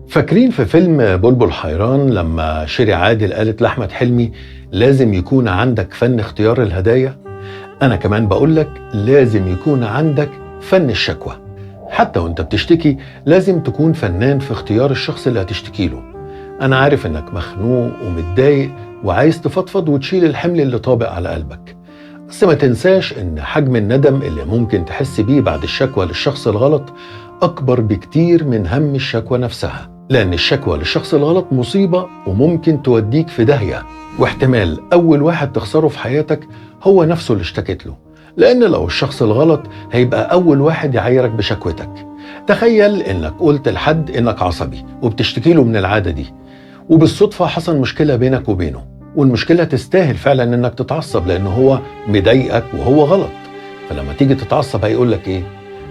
فاكرين في فيلم بلبل حيران لما شيري عادل قالت لأحمد حلمي لازم يكون عندك فن اختيار الهدايا؟ أنا كمان بقولك لازم يكون عندك فن الشكوى. حتى وانت بتشتكي لازم تكون فنان في اختيار الشخص اللي هتشتكي له. أنا عارف إنك مخنوق ومتضايق وعايز تفضفض وتشيل الحمل اللي طابق على قلبك، بس ما تنساش إن حجم الندم اللي ممكن تحس بيه بعد الشكوى للشخص الغلط أكبر بكتير من هم الشكوى نفسها، لأن الشكوى للشخص الغلط مصيبة وممكن توديك في داهية، واحتمال أول واحد تخسره في حياتك هو نفسه اللي اشتكيت له، لأن لو الشخص الغلط هيبقى أول واحد يعايرك بشكوتك. تخيل إنك قلت لحد إنك عصبي وبتشتكي له من العادة دي، وبالصدفة حصل مشكلة بينك وبينه، والمشكلة تستاهل فعلا إنك تتعصب لأنه هو مضايقك وهو غلط. فلما تيجي تتعصب هيقولك إيه؟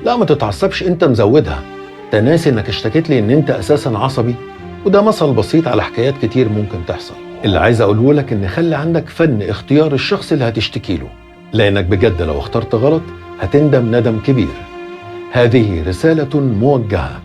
لا ما تتعصبش، أنت مزودها، تناسي إنك اشتكيت لي إن أنت أساسا عصبي. وده مثل بسيط على حكايات كتير ممكن تحصل. اللي عايز أقوله لك إن خلي عندك فن اختيار الشخص اللي هتشتكي له، لأنك بجد لو اخترت غلط هتندم ندم كبير. هذه رسالة موجهة